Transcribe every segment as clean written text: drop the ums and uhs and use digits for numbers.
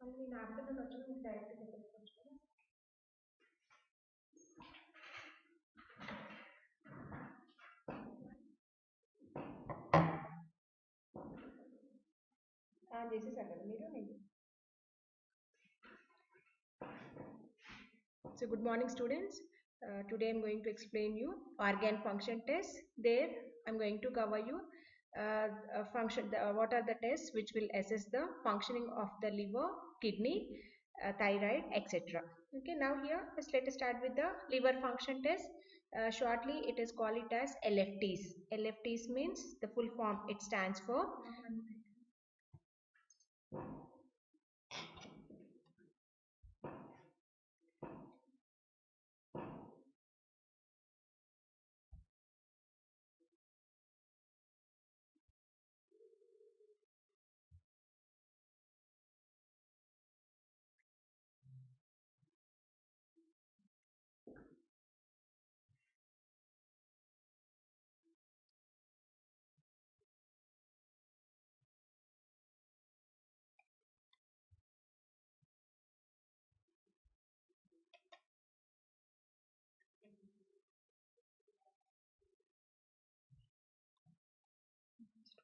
నేను ఆఫ్టర్నూన్ వచ్చి మీకు డైరెక్ట్ చెప్పేసుకోవచ్చు కదా. చేసేసారు కదా మీరు నేను. So good morning students. Today I'm going to explain you organ function test. There I'm going to cover you what are the tests which will assess the functioning of the liver, kidney, thyroid, etc. Okay, now here let us start with the liver function test. Shortly it is called it as LFTs. LFTs means the full form, it stands for.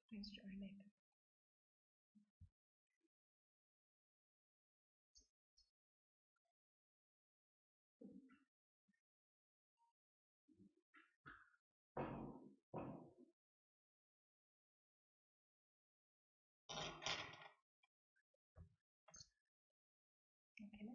Please join it. Okay,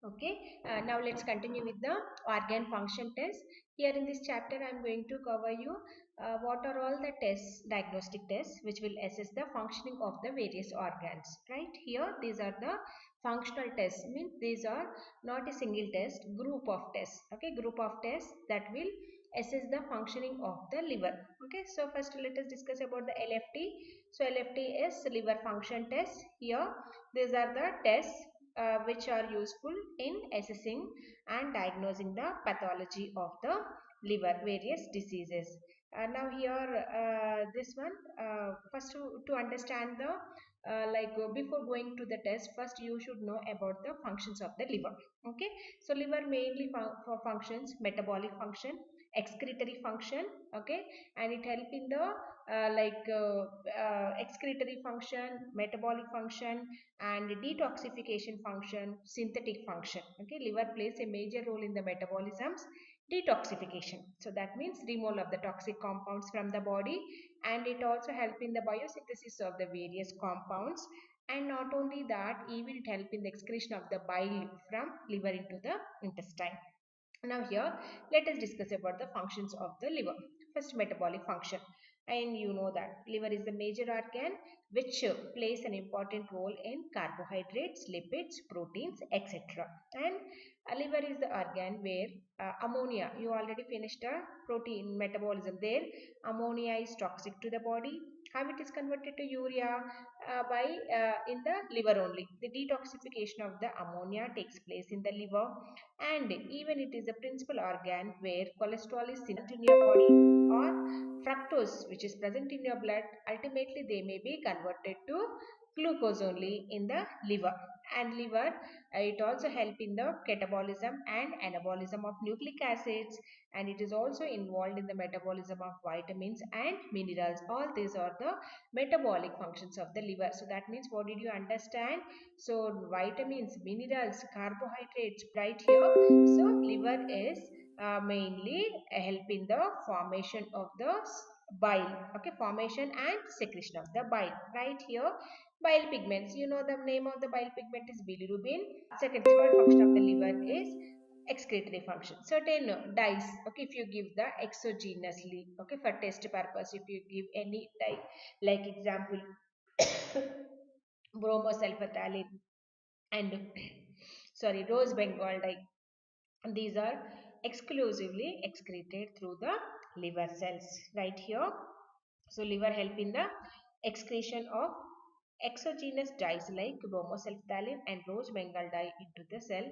okay, now let's continue with the organ function test. Here in this chapter, I am going to cover you what are all the tests, diagnostic tests, which will assess the functioning of the various organs. Right here, these are the functional tests. Means these are not a single test, group of tests. Okay, group of tests that will assess the functioning of the liver. Okay, so first let us discuss about the LFT. So LFT is liver function test. Here, these are the tests which are useful in assessing and diagnosing the pathology of the liver, various diseases. Now here this one, first to understand the before going to the test, first you should know about the functions of the liver. Okay, so liver mainly for functions, metabolic function, excretory function. Okay, and it help in the excretory function, metabolic function, and detoxification function, synthetic function. Okay, liver plays a major role in the metabolisms, detoxification. So that means removal of the toxic compounds from the body, and it also help in the biosynthesis of the various compounds. And not only that, even it help in the excretion of the bile from liver into the intestine. Now here, let us discuss about the functions of the liver. First, metabolic function. And you know that liver is the major organ which plays an important role in carbohydrates, lipids, proteins, etc. And a liver is the organ where ammonia, you already finished a protein metabolism there. Ammonia is toxic to the body. How it is converted to urea? By in the liver only. The detoxification of the ammonia takes place in the liver, and even it is the principal organ where cholesterol is synthesized in your body, or fructose which is present in your blood, ultimately they may be converted to glucose only in the liver. And liver, it also help in the catabolism and anabolism of nucleic acids, and it is also involved in the metabolism of vitamins and minerals. All these are the metabolic functions of the liver. So that means, what did you understand? So vitamins, minerals, carbohydrates right here. So liver is mainly help in the formation of the bile, okay, formation and secretion of the bile right here. Bile pigments, you know the name of the bile pigment is bilirubin. Second, third function of the liver is excretory function. Certain dyes, okay, if you give the exogenously, okay, for test purpose, if you give any dye, like example bromosulfathalin and sorry, rose bengal dye, these are exclusively excreted through the liver cells right here. So liver help in the excretion of exogenous dyes like bromosulfathalin and rose bengal dye into the cell,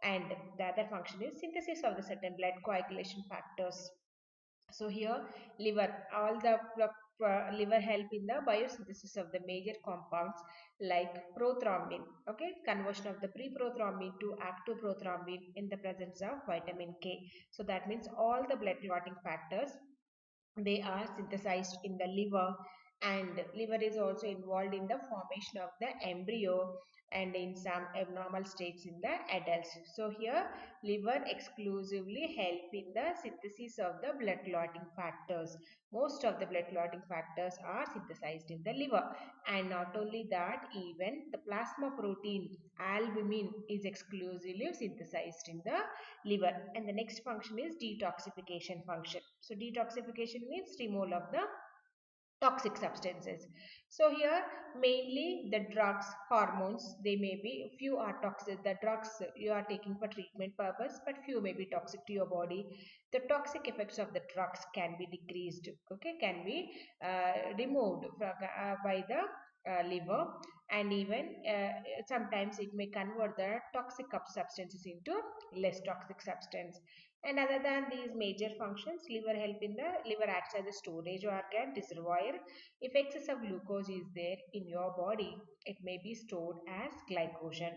and the other function is synthesis of the certain blood coagulation factors. So here liver, all the liver help in the biosynthesis of the major compounds like prothrombin, okay, conversion of the pre-prothrombin to active prothrombin in the presence of vitamin K. So that means all the blood clotting factors, they are synthesized in the liver, and liver is also involved in the formation of the embryo and in some abnormal states in the adults. So here liver exclusively help in the synthesis of the blood clotting factors. Most of the blood clotting factors are synthesized in the liver, and not only that, even the plasma protein albumin is exclusively synthesized in the liver. And the next function is detoxification function. So detoxification means removal of the toxic substances. So here mainly the drugs, hormones, they may be, few are toxic, the drugs you are taking for treatment purpose, but few may be toxic to your body. The toxic effects of the drugs can be decreased, okay, can be removed by the liver, and even sometimes it may convert the toxic substances into less toxic substance. And other than these major functions, liver help in the liver acts as a storage organ, reservoir. If excess of glucose is there in your body, it may be stored as glycogen.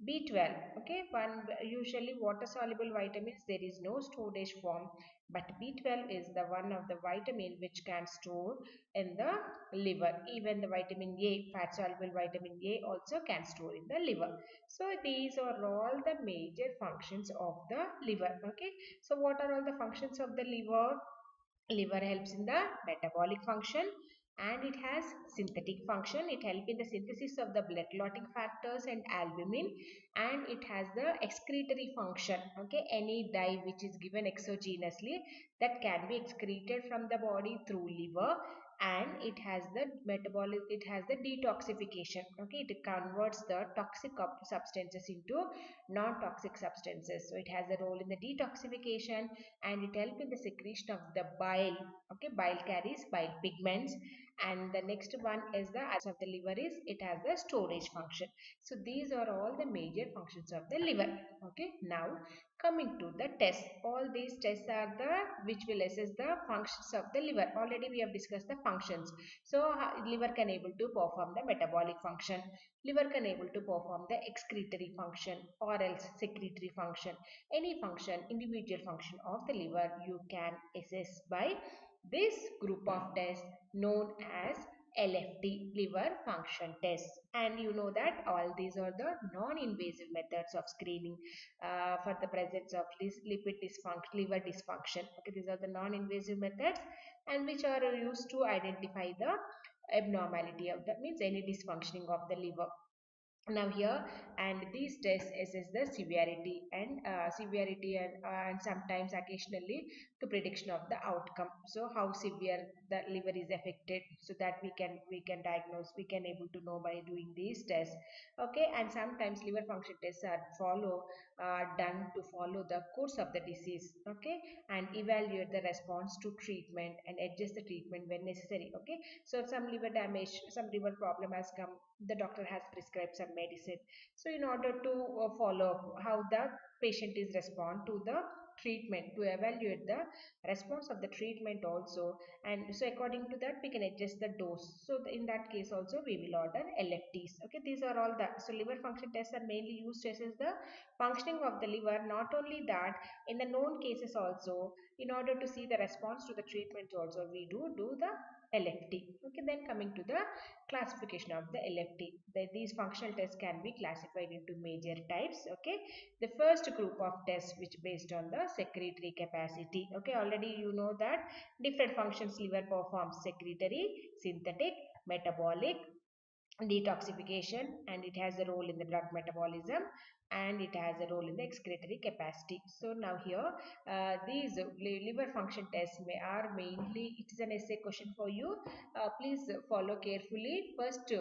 B12, okay, one usually water soluble vitamins, there is no storage form, but B12 is the one of the vitamin which can store in the liver. Even the vitamin A, fat soluble vitamin A also can store in the liver. So these are all the major functions of the liver, okay. So what are all the functions of the liver? Liver helps in the metabolic function, and it has synthetic function. It helps in the synthesis of the blood clotting factors and albumin, and it has the excretory function, okay, any dye which is given exogenously, that can be excreted from the body through liver. And it has the metabolic, it has the detoxification, okay, it converts the toxic substances into non-toxic substances. So it has a role in the detoxification, and it helps in the secretion of the bile, okay, bile carries bile pigments. And the next one is the of the liver is it has the storage function. So these are all the major functions of the liver, okay. Now coming to the tests, all these tests are the which will assess the functions of the liver. Already we have discussed the functions. So liver can able to perform the metabolic function, liver can able to perform the excretory function or else secretory function. Any function, individual function of the liver you can assess by this group of tests known as LFT, liver function test. And you know that all these are the non-invasive methods of screening for the presence of lipid dysfunction, liver dysfunction. Okay, these are the non-invasive methods, and which are used to identify the abnormality of, that means any dysfunctioning of the liver. Now here, and these tests assess the severity and sometimes occasionally to prediction of the outcome. So how severe the liver is affected, so that we can diagnose, we can able to know by doing these tests. Okay, and sometimes liver function tests are done to follow the course of the disease. Okay, and evaluate the response to treatment and adjust the treatment when necessary. Okay, so some liver damage, some liver problem has come, the doctor has prescribed some medicine. So in order to follow how the patient is respond to the treatment, to evaluate the response of the treatment also, and so according to that we can adjust the dose. So in that case also we will order LFTs. Okay, these are all the, so liver function tests are mainly used to assess the functioning of the liver. Not only that, in the known cases also, in order to see the response to the treatment also, we do the LFT. Okay, then coming to the classification of the LFT. These functional tests can be classified into major types. Okay, the first group of tests which based on the secretory capacity. Okay, already you know that different functions liver performs: secretory, synthetic, metabolic, detoxification, and it has a role in the drug metabolism, and it has a role in the excretory capacity. So now here, these liver function tests are mainly, it is an essay question for you. Please follow carefully. First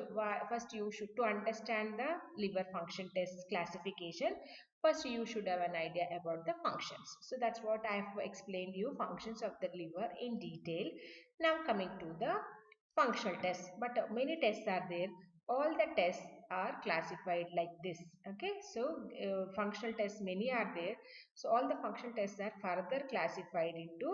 you should, to understand the liver function test classification, first you should have an idea about the functions. So that's what I have explained you, functions of the liver in detail. Now coming to the functional tests, but many tests are there. All the tests are classified like this. Okay, so functional tests many are there. So all the functional tests are further classified into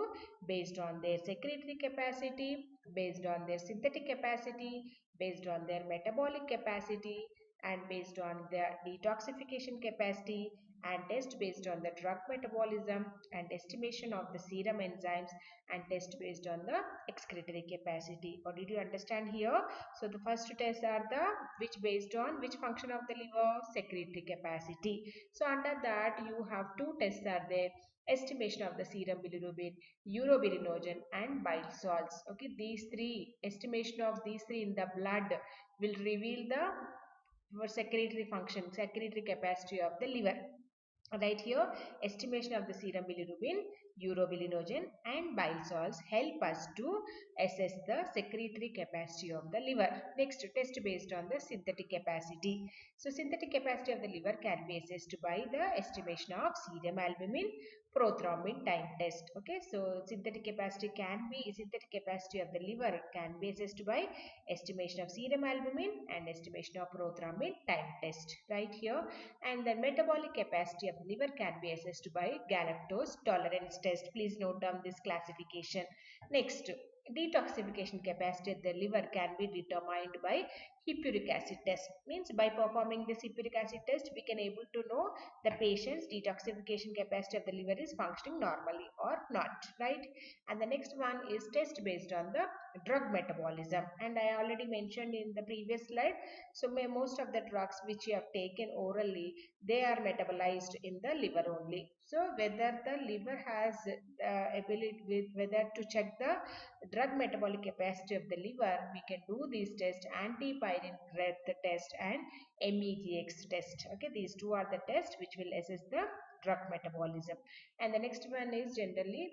based on their secretory capacity, based on their synthetic capacity, based on their metabolic capacity, and based on their detoxification capacity, and test based on the drug metabolism, and estimation of the serum enzymes, and test based on the excretory capacity. Or did you understand here? So the first tests are the which based on which function of the liver, secretory capacity. So under that you have two tests are there: estimation of the serum bilirubin, urobilinogen, and bile salts. Okay, these three, estimation of these three in the blood will reveal the secretory function, secretory capacity of the liver. Right here, estimation of the serum bilirubin, urobilinogen, and bile salts help us to assess the secretory capacity of the liver. Next, test based on the synthetic capacity. So synthetic capacity of the liver can be assessed by the estimation of serum albumin, prothrombin time test. Okay, so synthetic capacity of the liver can be assessed by estimation of serum albumin and estimation of prothrombin time test. Right here, and the metabolic capacity of the liver can be assessed by galactose tolerance test. Please note down this classification. Next, detoxification capacity of the liver can be determined by hippuric acid test. Means by performing this hippuric acid test, we can able to know the patient's detoxification capacity of the liver is functioning normally or not. Right, and the next one is test based on the drug metabolism, and I already mentioned in the previous slide. So most of the drugs which you have taken orally, they are metabolized in the liver only. So whether the liver has ability with whether to check the drug metabolic capacity of the liver, we can do these tests: antipyrine breath test and MEGX test. Okay, these two are the tests which will assess the drug metabolism. And the next one is generally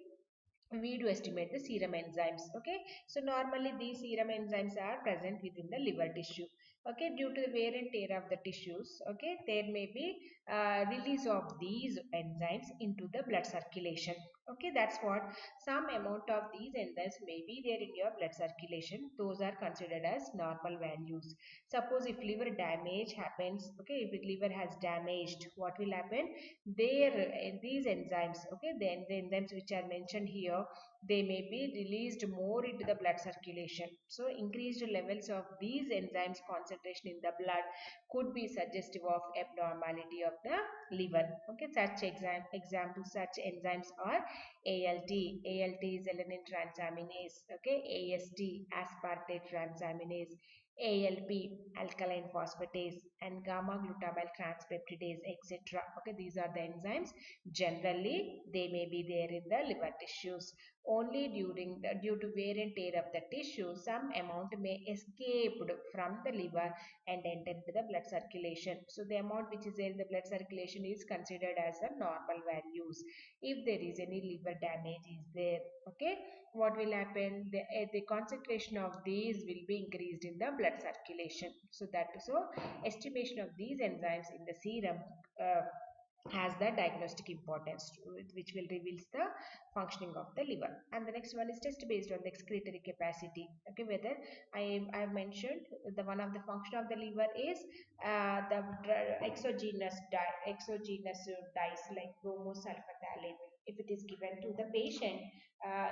we do estimate the serum enzymes. Okay, so normally these serum enzymes are present within the liver tissue. Okay, due to the wear and tear of the tissues, okay, there may be release of these enzymes into the blood circulation. Okay, that's what, some amount of these enzymes may be there in your blood circulation. Those are considered as normal values. Suppose if liver damage happens, okay, if the liver has damaged, what will happen? There, these enzymes, okay, then the enzymes which are mentioned here, they may be released more into the blood circulation. So increased levels of these enzymes concentration in the blood could be suggestive of abnormality of the liver. Okay, such examples, such enzymes are ALT. ALT is alanine transaminase. Okay, AST, aspartate transaminase. ALP, alkaline phosphatase, and gamma glutamyl transpeptidase, etc. Okay, these are the enzymes. Generally, they may be there in the liver tissues. Only due to wear and tear of the tissue, some amount may escape from the liver and enter into the blood circulation. So the amount which is there in the blood circulation is considered as a normal values. If there is any liver damage is there, okay, what will happen? The concentration of these will be increased in the blood circulation. So estimation of these enzymes in the serum has the diagnostic importance, which will reveals the functioning of the liver. And the next one is test based on the excretory capacity. Okay, whether I have mentioned the one of the function of the liver is the exogenous dyes like bromosulfathalate. If it is given to the patient,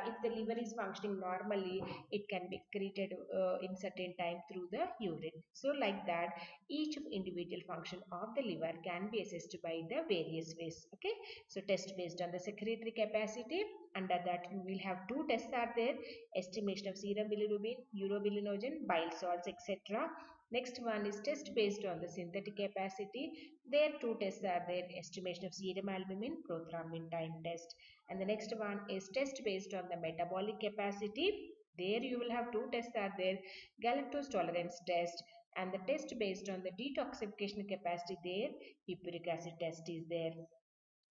if the liver is functioning normally, it can be excreted in certain time through the urine. So like that, each individual function of the liver can be assessed by the various ways. Okay, so test based on the secretory capacity. Under that, you will have two tests are there: estimation of serum bilirubin, urobilinogen, bile salts, etc. Next one is test based on the synthetic capacity. There two tests are there: estimation of serum albumin, prothrombin time test. And the next one is test based on the metabolic capacity. There you will have two tests are there: galactose tolerance test, and the test based on the detoxification capacity. There hippuric acid test is there.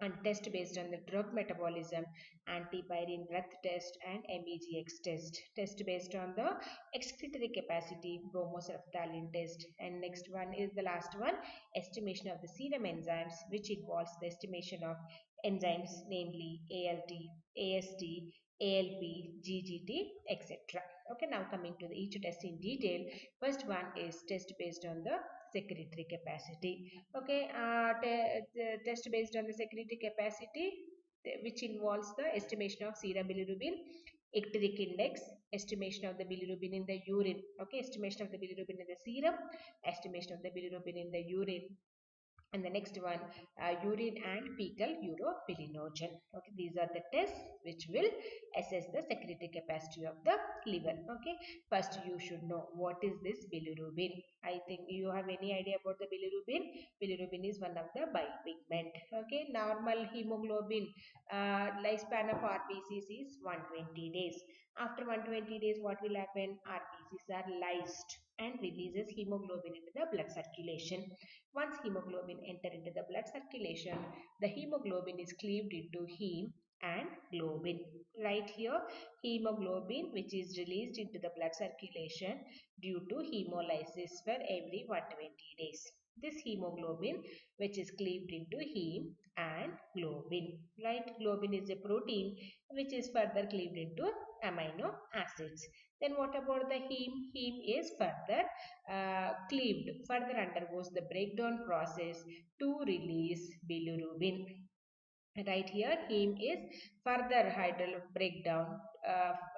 And test based on the drug metabolism, antipyrine breath test, and MEGX test. Test based on the excretory capacity, bromosulfathalin test. And next one is the last one, estimation of the serum enzymes, which involves the estimation of enzymes, namely ALT, AST, ALP, GGT, etc. Okay, now coming to the each test in detail. First one is test based on the secretory capacity. Okay, test based on the secretory capacity, which involves the estimation of serum bilirubin, icteric index, estimation of the bilirubin in the urine. Okay, estimation of the bilirubin in the serum, estimation of the bilirubin in the urine. And the next one, urine and fecal urobilinogen. Okay, these are the tests which will assess the secretory capacity of the liver. Okay, first you should know what is this bilirubin. I think you have any idea about the bilirubin. Bilirubin is one of the bile pigment. Okay, normal hemoglobin lifespan of RBCs is 120 days. After 120 days, what will happen? RBCs are lysed and releases hemoglobin into the blood circulation. Once hemoglobin enter into the blood circulation, the hemoglobin is cleaved into heme and globin. Right here, hemoglobin which is released into the blood circulation due to hemolysis for every 120 days. This hemoglobin which is cleaved into heme and globin. Right, globin is a protein which is further cleaved into amino acids. Then what about the heme? Heme is further undergoes the breakdown process to release bilirubin. Right here, heme is further hydral breakdown.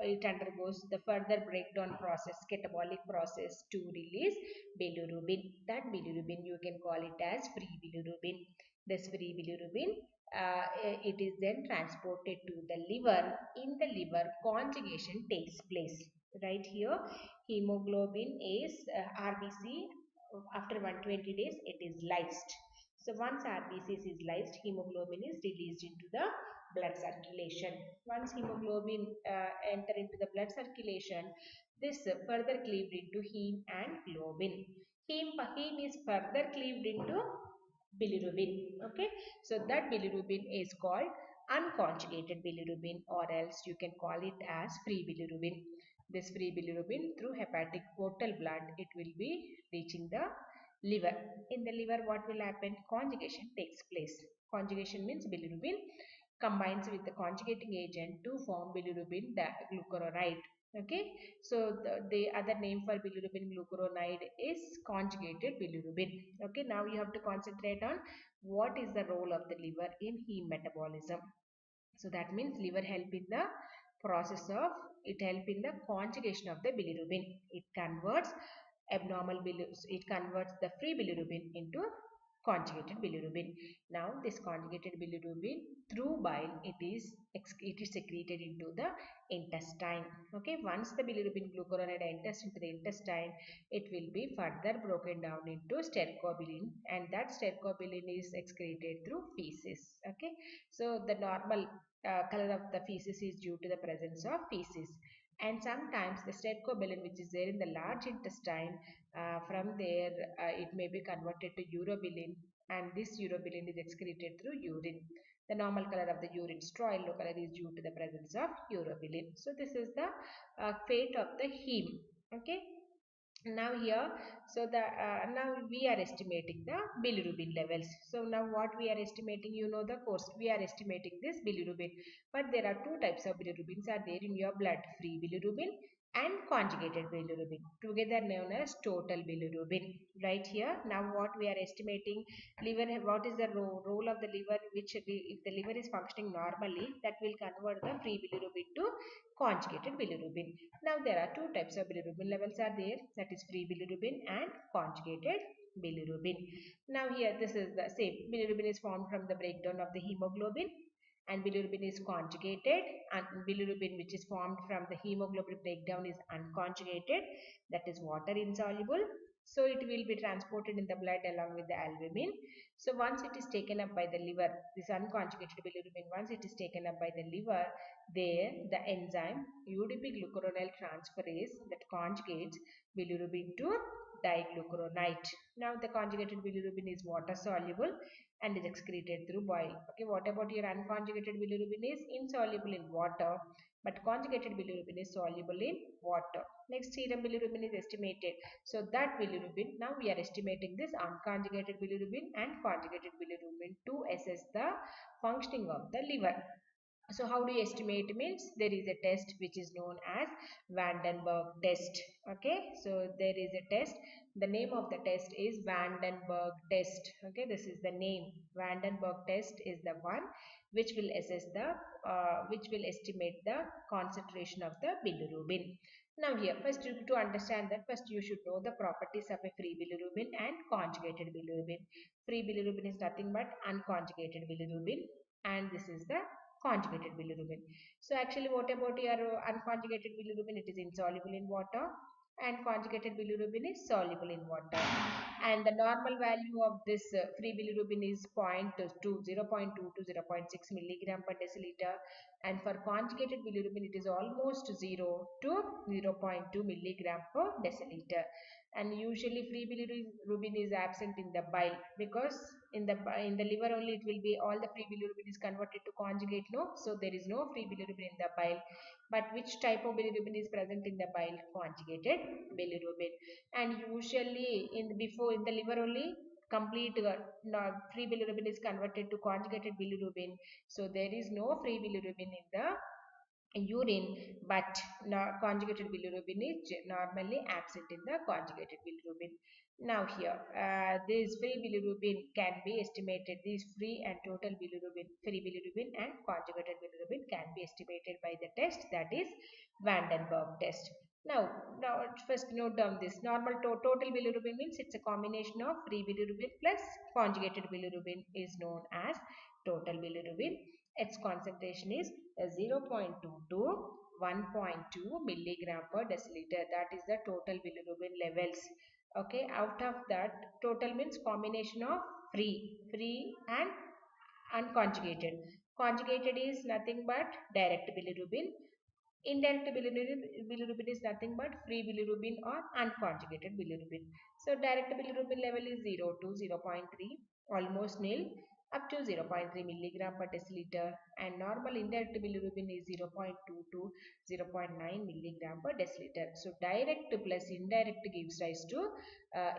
It undergoes the further breakdown process, catabolic process to release bilirubin. That bilirubin you can call it as free bilirubin. This free bilirubin, it is then transported to the liver. In the liver, conjugation takes place. Right here, hemoglobin is RBC. After 120 days, it is lysed. So once RBCs is lysed, hemoglobin is released into the blood circulation. Once hemoglobin enter into the blood circulation, this further cleaved into heme and globin. Heme is further cleaved into bilirubin. Okay, so that bilirubin is called unconjugated bilirubin, or else you can call it as free bilirubin. This free bilirubin through hepatic portal blood, it will be reaching the liver. In the liver, what will happen? Conjugation takes place. Conjugation means bilirubin combines with the conjugating agent to form bilirubin glucuronide. Okay, so the other name for bilirubin glucuronide is conjugated bilirubin. Okay, now you have to concentrate on what is the role of the liver in heme metabolism. So that means liver help in the process of, it help in the conjugation of the bilirubin. It converts the free bilirubin into conjugated bilirubin. Now this conjugated bilirubin through bile it is secreted into the intestine. Okay, once the bilirubin glucuronide enters into the intestine, it will be further broken down into stercobilin, and that stercobilin is excreted through feces. Okay, so the normal color of the feces is due to the presence of feces, and sometimes the stercobilin which is there in the large intestine, from there it may be converted to urobilin, and this urobilin is excreted through urine. The normal color of the urine, straw yellow color, is due to the presence of urobilin. So this is the fate of the heme. Okay, now here, so the now we are estimating the bilirubin levels. So now what we are estimating, you know the course, we are estimating this bilirubin, but there are two types of bilirubins are there in your blood: free bilirubin and conjugated bilirubin, together known as total bilirubin. Right here, now what we are estimating, liver, what is the role of the liver, which if the liver is functioning normally, that will convert the free bilirubin to conjugated bilirubin. Now there are two types of bilirubin levels are there, that is free bilirubin and conjugated bilirubin. Now here this is the same, bilirubin is formed from the breakdown of the hemoglobin, and bilirubin is conjugated, and bilirubin which is formed from the hemoglobin breakdown is unconjugated, that is water insoluble. So it will be transported in the blood along with the albumin. So once it is taken up by the liver, this unconjugated bilirubin, once it is taken up by the liver, there the enzyme UDP glucuronide transferase that conjugates bilirubin to diglucuronide. Now the conjugated bilirubin is water soluble and is excreted through bile. Okay, what about your unconjugated bilirubin is insoluble in water, but conjugated bilirubin is soluble in water. Next, serum bilirubin is estimated. So that bilirubin, now we are estimating this unconjugated bilirubin and conjugated bilirubin to assess the functioning of the liver. So how do you estimate? Means there is a test which is known as Vandenberg test. Okay, so there is a test, the name of the test is Vandenberg test. Okay, this is the name. Vandenberg test is the one which will assess the which will estimate the concentration of the bilirubin. Now here, first to understand that, first you should know the properties of a free bilirubin and conjugated bilirubin. Free bilirubin is nothing but unconjugated bilirubin, and this is the conjugated bilirubin. So actually, what about your unconjugated bilirubin? It is insoluble in water, and conjugated bilirubin is soluble in water. And the normal value of this free bilirubin is 0.2 to 0.6 milligram per deciliter, and for conjugated bilirubin it is almost 0 to 0.2 milligram per deciliter. And usually free bilirubin is absent in the bile, because in the liver only it will be, all the free bilirubin is converted to conjugate, no, so there is no free bilirubin in the bile. But which type of bilirubin is present in the bile? Conjugated bilirubin. And usually in the liver only complete free bilirubin is converted to conjugated bilirubin, so there is no free bilirubin in the urine, but conjugated bilirubin is normally absent in the conjugated bilirubin. Now here, this free bilirubin can be estimated, these free and total bilirubin, free bilirubin and conjugated bilirubin can be estimated by the test, that is Vandenberg test. Now first note down this, normal total bilirubin means it's a combination of free bilirubin plus conjugated bilirubin is known as total bilirubin. Its concentration is 0.2 to 1.2 milligram per deciliter. That is the total bilirubin levels. Okay, out of that, total means combination of free and unconjugated. Conjugated is nothing but direct bilirubin. Indirect bilirubin is nothing but free bilirubin or unconjugated bilirubin. So direct bilirubin level is 0 to 0.3, almost nil, up to 0.3 milligram per deciliter, and normal indirect bilirubin is 0.2 to 0.9 milligram per deciliter. So direct plus indirect gives rise to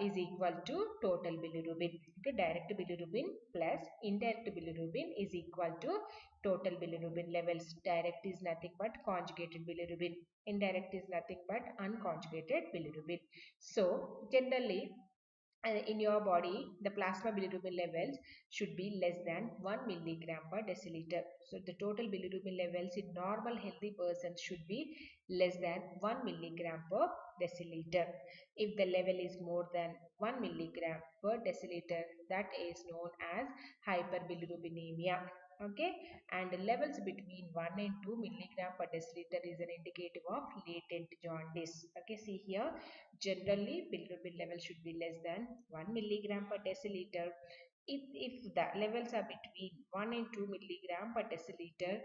is equal to total bilirubin. Okay, direct bilirubin plus indirect bilirubin is equal to total bilirubin levels. Direct is nothing but conjugated bilirubin. Indirect is nothing but unconjugated bilirubin. So generally in your body, the plasma bilirubin levels should be less than 1 milligram per deciliter. So the total bilirubin levels in normal healthy persons should be less than 1 milligram per deciliter. If the level is more than 1 milligram per deciliter, that is known as hyperbilirubinemia. Okay, and levels between 1 and 2 milligram per deciliter is an indicative of latent jaundice. Okay, see here, generally bilirubin level should be less than 1 milligram per deciliter. If the levels are between 1 and 2 milligram per deciliter,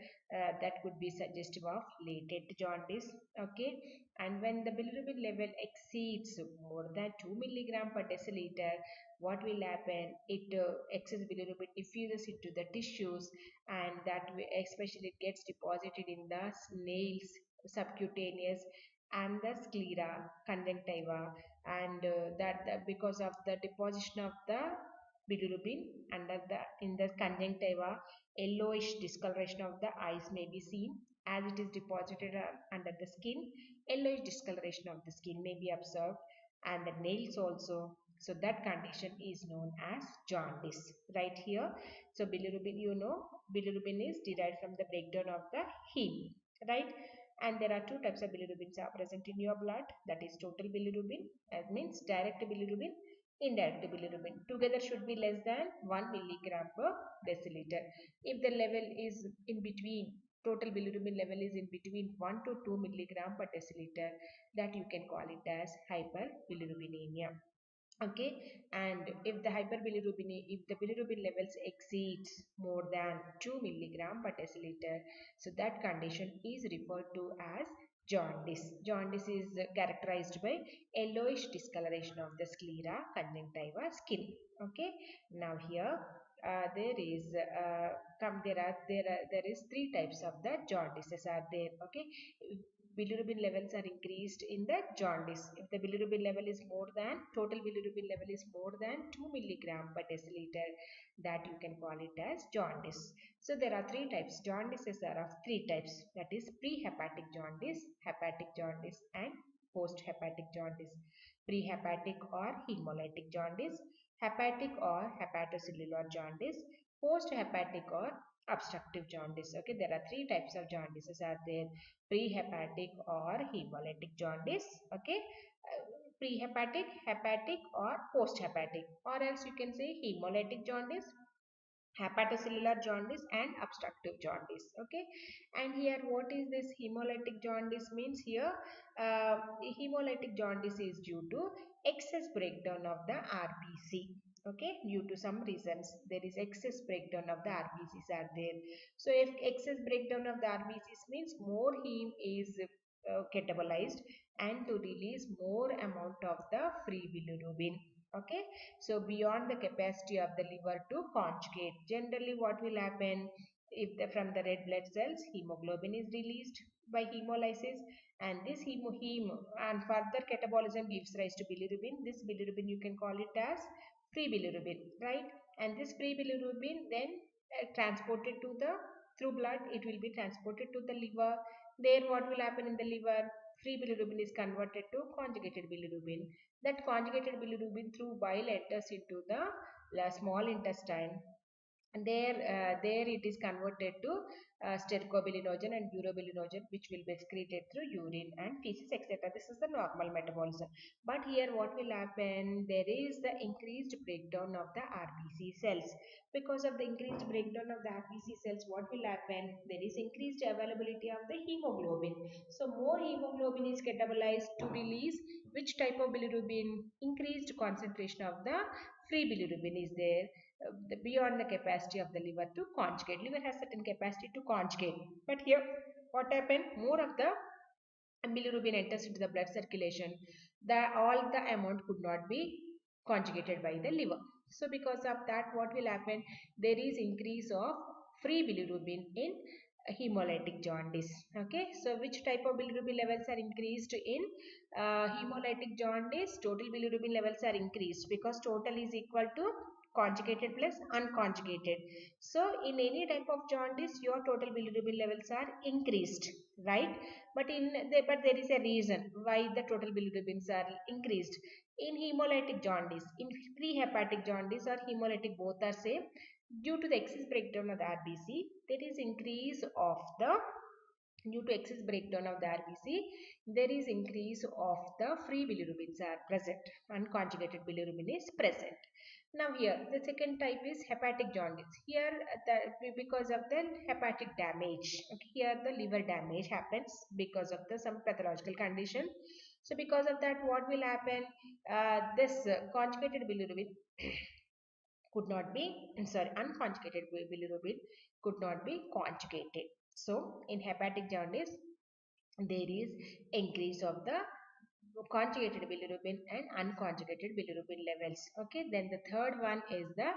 that could be suggestive of latent jaundice. Okay, and when the bilirubin level exceeds more than 2 milligram per deciliter, what will happen? Excess bilirubin diffuses into the tissues, and that especially it gets deposited in the nails, subcutaneous, and the sclera conjunctiva, and because of the deposition of the bilirubin under the in the conjunctiva, yellowish discoloration of the eyes may be seen as it is deposited under the skin. Yellowish discoloration of the skin may be observed, and the nails also. So that condition is known as jaundice right here. So bilirubin, you know, bilirubin is derived from the breakdown of the heme, right? And there are two types of bilirubins are present in your blood, that is total bilirubin, that means direct bilirubin, indirect bilirubin. Together should be less than 1 milligram per deciliter. If the level is in between, total bilirubin level is in between 1 to 2 milligram per deciliter, that you can call it as hyperbilirubinemia. Okay, and if the bilirubin levels exceeds more than 2 milligram per deciliter, so that condition is referred to as jaundice. Jaundice is characterized by yellowish discoloration of the sclera conjunctiva skin. Okay, now here there is there is three types of the jaundices are there. Okay, bilirubin levels are increased in the jaundice. If the bilirubin level is more than, total bilirubin level is more than 2 milligram per deciliter, that you can call it as jaundice. So there are three types. Jaundices are of three types, that is prehepatic jaundice, hepatic jaundice, and post-hepatic jaundice. Prehepatic or hemolytic jaundice, hepatic or hepatocellular jaundice, post-hepatic or obstructive jaundice. Okay, there are three types of jaundices are there: prehepatic or hemolytic jaundice. Okay, prehepatic, hepatic, or post-hepatic, or else you can say hemolytic jaundice, hepatocellular jaundice, and obstructive jaundice. Okay, and here what is this hemolytic jaundice means? Here hemolytic jaundice is due to excess breakdown of the RBC. Okay, due to some reasons there is excess breakdown of the RBCs are there. So if excess breakdown of the RBCs means more heme is catabolized and to release more amount of the free bilirubin. Okay, so beyond the capacity of the liver to conjugate, generally what will happen? If from the red blood cells hemoglobin is released by hemolysis, and this heme and further catabolism gives rise to bilirubin. This bilirubin you can call it as free bilirubin, right? And this free bilirubin then transported to the through blood, it will be transported to the liver. There what will happen in the liver? Free bilirubin is converted to conjugated bilirubin. That conjugated bilirubin through bile enters into the small intestine, and there it is converted to stercobilinogen and urobilinogen, which will be excreted through urine and feces, etc. This is the normal metabolism. But here what will happen? There is the increased breakdown of the RBC cells. Because of the increased breakdown of the RBC cells, what will happen? There is increased availability of the hemoglobin. So more hemoglobin is catabolized to release which type of bilirubin? Increased concentration of the free bilirubin is there, beyond the capacity of the liver to conjugate. Liver has certain capacity to conjugate, but here what happened? More of the bilirubin enters into the blood circulation. All the amount could not be conjugated by the liver. So because of that, what will happen? There is increase of free bilirubin in hemolytic jaundice. Okay, so which type of bilirubin levels are increased in hemolytic jaundice? Total bilirubin levels are increased because total is equal to conjugated plus unconjugated. So in any type of jaundice, your total bilirubin levels are increased, right? But there is a reason why the total bilirubins are increased. In hemolytic jaundice, in pre-hepatic jaundice or hemolytic, both are same. Due to the excess breakdown of the RBC, there is increase of the due to excess breakdown of the RBC, there is increase of the free bilirubins are present. Unconjugated bilirubin is present. Now here, the second type is hepatic jaundice. Here, because of the hepatic damage. Okay, here the liver damage happens because of the some pathological condition. So because of that, what will happen? This conjugated bilirubin could not be, sorry, unconjugated bilirubin could not be conjugated. So in hepatic jaundice, there is increase of the conjugated bilirubin and unconjugated bilirubin levels. Okay, then the third one is the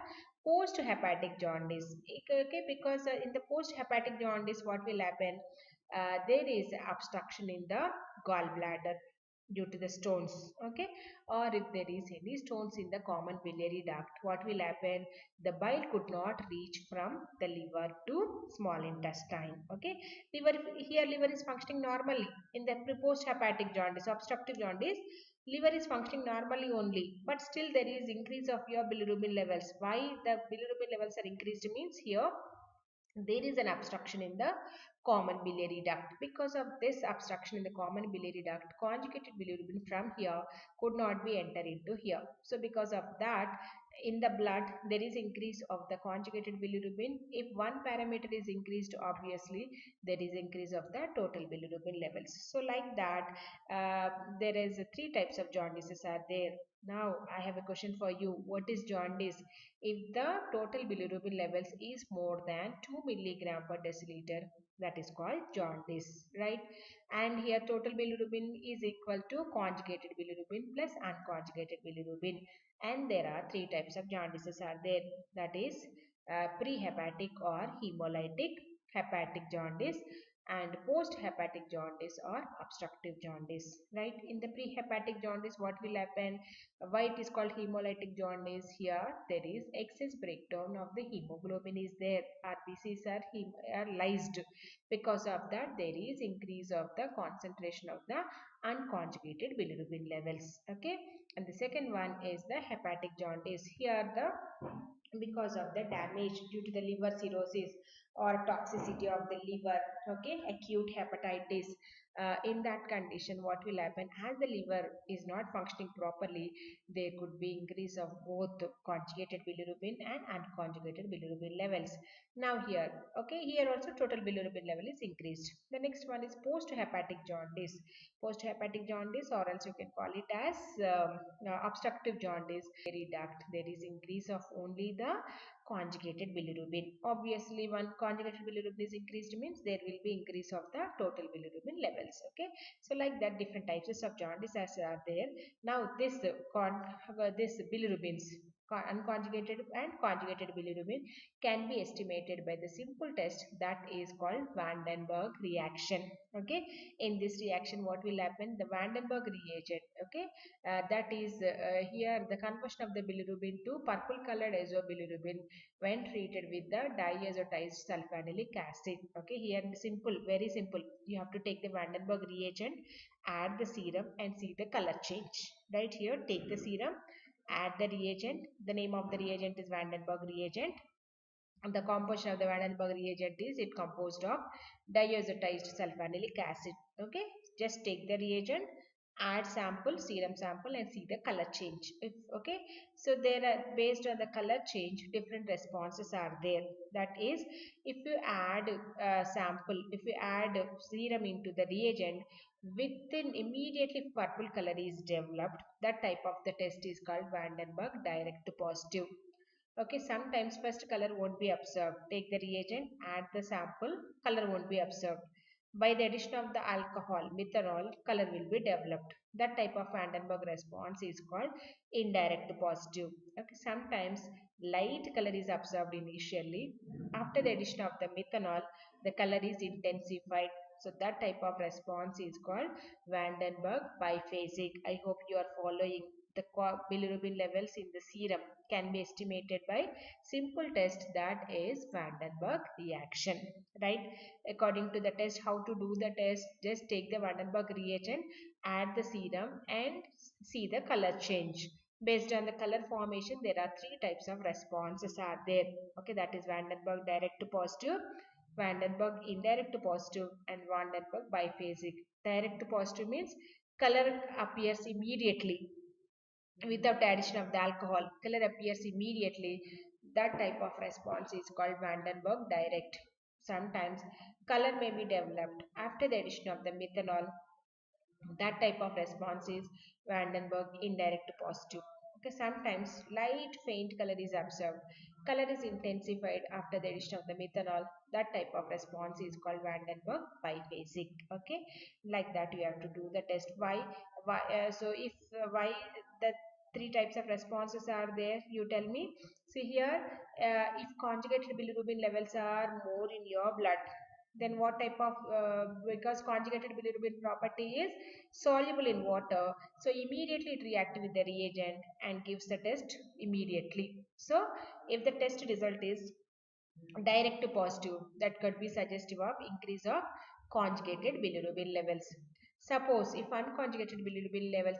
post hepatic jaundice. Okay, because in the post hepatic jaundice, what will happen? There is obstruction in the gallbladder due to the stones. Okay, or if there is any stones in the common biliary duct, what will happen? The bile could not reach from the liver to small intestine. Okay, liver, here liver is functioning normally. In the post hepatic jaundice, obstructive jaundice, liver is functioning normally only, but still there is increase of your bilirubin levels. Why the bilirubin levels are increased means here there is an obstruction in the common biliary duct. Because of this obstruction in the common biliary duct, conjugated bilirubin from here could not be enter into here. So because of that, in the blood there is increase of the conjugated bilirubin. If one parameter is increased, obviously there is increase of the total bilirubin levels. So like that, there is three types of jaundices are there. Now I have a question for you. What is jaundice? If the total bilirubin levels is more than 2 milligram per deciliter, that is called jaundice, right? And here total bilirubin is equal to conjugated bilirubin plus unconjugated bilirubin. And there are three types of jaundices are there. That is pre-hepatic or hemolytic, hepatic jaundice, and post-hepatic jaundice or obstructive jaundice, right? In the pre-hepatic jaundice, what will happen? Why it is called hemolytic jaundice? Here there is excess breakdown of the hemoglobin is there. RBCs are lysed. Because of that, there is increase of the concentration of the unconjugated bilirubin levels. Okay, and the second one is the hepatic jaundice. Here the because of the damage due to the liver cirrhosis or toxicity of the liver. Okay, acute hepatitis. In that condition, what will happen? As the liver is not functioning properly, there could be increase of both conjugated bilirubin and unconjugated bilirubin levels. Now here, okay, here also total bilirubin level is increased. The next one is post hepatic jaundice. Post hepatic jaundice, or else you can call it as obstructive jaundice. Duct, there is increase of only the conjugated bilirubin. Obviously one conjugated bilirubin is increased means there will be increase of the total bilirubin levels. Okay, so like that, different types of jaundice as are there. Now this bilirubins, unconjugated and conjugated bilirubin, can be estimated by the simple test that is called Vandenberg reaction. Okay, in this reaction what will happen? The Vandenberg reagent, okay, that is here the conversion of the bilirubin to purple colored azobilirubin when treated with the diazotized sulfanilic acid. Okay, here simple, very simple. You have to take the Vandenberg reagent, add the serum and see the color change. Right here, take the serum, add the reagent. The name of the reagent is Vandenberg reagent. And the composition of the Vandenberg reagent is it composed of diazotized sulfanilic acid. Okay, just take the reagent, add sample, serum sample, and see the color change. If okay, so there are, based on the color change, different responses are there. That is, if you add sample, if you add serum into the reagent, within immediately purple color is developed, that type of the test is called Vandenberg direct positive. Okay, sometimes first color won't be observed. Take the reagent, add the sample, color won't be observed. By the addition of the alcohol, methanol, color will be developed. That type of Vandenberg response is called indirect positive. Okay, sometimes light color is observed initially. After the addition of the methanol, the color is intensified. So that type of response is called Vandenberg biphasic. I hope you are following the bilirubin levels in the serum can be estimated by simple test, that is Van den Berg reaction, right? According to the test, how to do the test? Just take the Van den Berg reagent, add the serum and see the color change. Based on the color formation, there are three types of responses are there. Okay, that is Van den Berg direct to positive, Van den Berg indirect to positive, and Van den Berg biphasic. Direct to positive means color appears immediately without the addition of the alcohol. Color appears immediately. That type of response is called Van den Berg direct. Sometimes color may be developed after the addition of the methanol. That type of response is Van den Berg indirect to positive. Okay, sometimes light faint color is observed. Color is intensified after the addition of the methanol. That type of response is called Van den Berg biphasic. Okay, like that you have to do the test. So if why the three types of responses are there, you tell me. See here, if conjugated bilirubin levels are more in your blood, then what type of because conjugated bilirubin property is soluble in water, so immediately it reacts with the reagent and gives the test immediately. So if the test result is direct to positive, that could be suggestive of increase of conjugated bilirubin levels. Suppose if unconjugated bilirubin levels